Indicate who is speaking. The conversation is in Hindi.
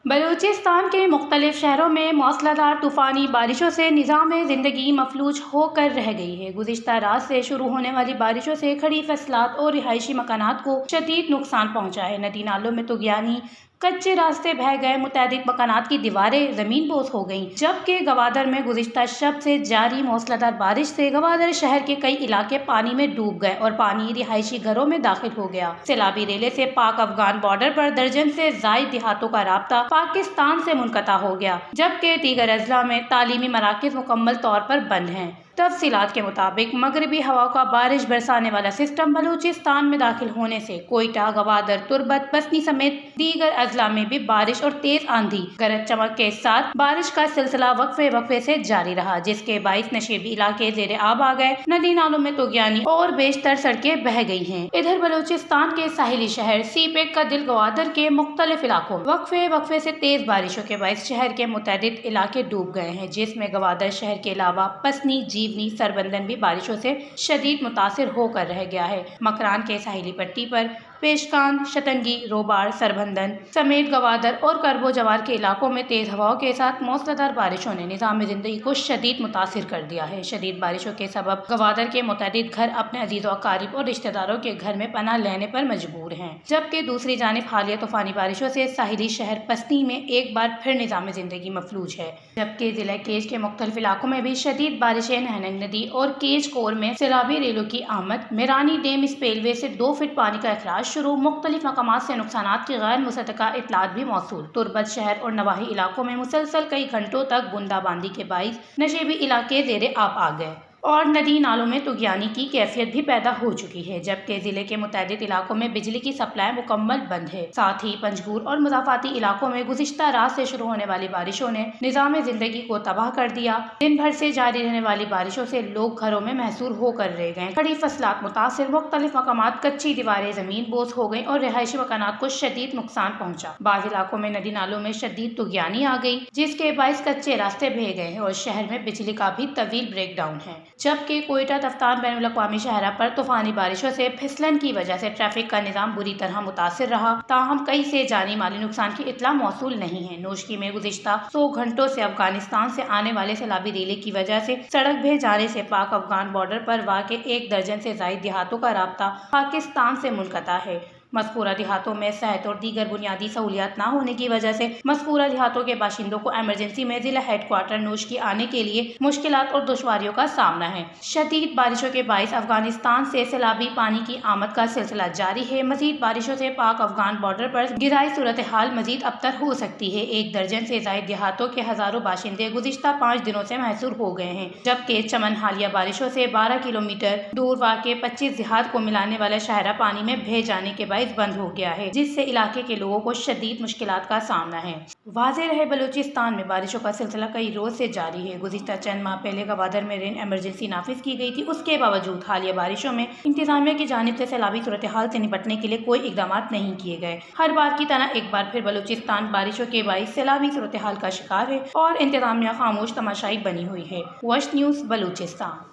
Speaker 1: बलूचिस्तान के मुख्तलिफ शहरों में मौसलाधार तूफ़ानी बारिशों से निज़ाम ज़िंदगी मफलूज होकर रह गई है। गुज़िश्ता रात से शुरू होने वाली बारिशों से खड़ी फसलात और रिहायशी मकानात को शदीद नुकसान पहुँचा है। नदी नालों में तुग़यानी, कच्चे रास्ते बह गए, मुतअद्दिद मकानात की दीवारें ज़मीन बोस हो गईं। जबकि गवादर में गुज़िश्ता शब से जारी मौसलाधार बारिश से गवादर शहर के कई इलाके पानी में डूब गए और पानी रिहायशी घरों में दाखिल हो गया। सैलाबी रेले से पाक अफगान बॉर्डर पर दर्जन से ज़ायद देहातों का राब्ता पाकिस्तान से मुनक़ता हो गया, जबकि दीगर अजला में तालीमी मराकज़ मुकम्मल तौर पर बंद हैं। तफसीलात के मुताबिक मगरबी हवा का बारिश बरसाने वाला सिस्टम बलूचिस्तान में दाखिल होने से कोयटा, गवादर, तुर्बत, बसनी समेत दीगर अजला में भी बारिश और तेज आंधी गरज चमक के साथ बारिश का सिलसिला वक्फे से जारी रहा, जिसके बाइस नशेबी इलाके जेर आब आ गए। नदी नालों में तुग़यानी और बेशतर सड़कें बह गई हैं। इधर बलूचिस्तान के साहिली शहर सीपेक का दिल गवादर के मुख्तलिफ इलाकों में वक्फे से तेज बारिशों के बाइस शहर के मुतअद्दिद इलाके डूब गए हैं, जिसमें गवादर शहर के अलावा पसनी, जीवनी, सरबंदन भी बारिशों से शदीद मुतासिर होकर रह गया है। मकरान के साहिली पट्टी पर पेशकान, शतंगी, रोबार, सरबंदन समेत गवादर और करबो जवार के इलाकों में तेज हवाओं के साथ मौसलाधार बारिशों ने निज़ाम ज़िंदगी को शदीद मुतासिर कर दिया है। शदीद बारिशों के सबब गवादर के मुतअद्दिद घर अपने अजीज़ व अकारीब और रिश्तेदारों के घर में पनाह लेने पर मजबूर हैं, जबकि दूसरी जानिब हालिया तूफ़ानी बारिशों से साहिली शहर पसनी में एक बार फिर निज़ाम ज़िंदगी मफलूज है। जबकि ज़िला केज के मुख्तलिफ इलाकों में भी शदीद बारिशें, नहनग नदी और केज कोर में सैलाबी रेलों की आमद, मिरानी डैम स्पेलवे से 2 फीट पानी का अखराज शुरू, मुख्तलिफ मकामात से नुकसानात की गैर मुसद्दका इत्तलात भी मौसूल। तुर्बत शहर और नवाही इलाकों में मुसलसल कई घंटों तक बूंदाबांदी के बाइस नशेबी इलाके ज़ेरे आब आ गए और नदी नालों में तुग़यानी की कैफियत भी पैदा हो चुकी है, जबकि जिले के मुतअद्दिद इलाकों में बिजली की सप्लाई मुकम्मल बंद है। साथ ही पंजगूर और मुज़ाफ़ाती इलाकों में गुज़िश्ता रात से शुरू होने वाली बारिशों ने निज़ाम ज़िंदगी को तबाह कर दिया। दिन भर से जारी रहने वाली बारिशों से लोग घरों में महसूर होकर रह गए, खड़ी फसलात मुतासिर, मुख्तलिफ मकामात कच्ची दीवारें ज़मीन बोस हो गई और रिहायशी मकानात को शदीद नुकसान पहुँचा। बाज़ इलाकों में नदी नालों में शदीद तुग़यानी आ गई, जिसके बाइस कच्चे रास्ते बह गए हैं और शहर में बिजली का भी तवील ब्रेक डाउन है। जबकि कोयटा तफ्तान बैनुल अक़वामी शाहरा पर तूफ़ानी बारिशों से फिसलन की वजह से ट्रैफिक का निज़ाम बुरी तरह मुतासिर रहा, ताहम कई से जानी माली नुकसान की इत्तला मौसूल नहीं है। नोशकी में गुज़िश्ता 100 घंटों से अफगानिस्तान से आने वाले सैलाबी रेले की वजह से सड़क बह जाने से पाक अफगान बॉर्डर पर वाक़ 1 दर्जन से ज़ायद देहातों का राब्ता पाकिस्तान से मुनक़ता है। मज़कूरा देहातों में सेहत और दीगर बुनियादी सहूलियात न होने की वजह से मज़कूरा देहातों के बाशिंदों को एमरजेंसी में ज़िला हेडक्वार्टर नोशकी आने के लिए मुश्किलात और दुश्वारियों का सामना है। शदीद बारिशों के बाइस अफगानिस्तान से सैलाबी पानी की आमद का सिलसिला जारी है। मज़ीद बारिशों से पाक अफगान बॉर्डर पर गिराई सूरत हाल मज़ीद अबतर हो सकती है। 1 दर्जन से ज़ायद देहातों के हज़ारों बाशिंदे गुज़िश्ता 5 दिनों से महसूर हो गए हैं, जबकि चमन हालिया बारिशों से 12 किलोमीटर दूर वाक़ 25 देहात को मिलाने वाला शाहरा पानी में बह जाने के बंद हो गया है, जिससे इलाके के लोगों को शदीद मुश्किलात का सामना है। वाज़ेह रहे बलूचिस्तान में बारिशों का सिलसिला कई रोज से जारी है। गुज़िश्ता चंद माह पहले गवादर में रेन एमरजेंसी नाफिज की गई थी, उसके बावजूद हालिया बारिशों में इंतजामिया की जानिब से सैलाबी सूरत हाल से निपटने के लिए कोई इकदाम नहीं किए गए। हर बार की तरह एक बार फिर बलूचिस्तान बारिशों के बाइस सैलाबी सूरत हाल का शिकार है और इंतजामिया खामोश तमाशाई बनी हुई है। वश न्यूज़, बलूचिस्तान।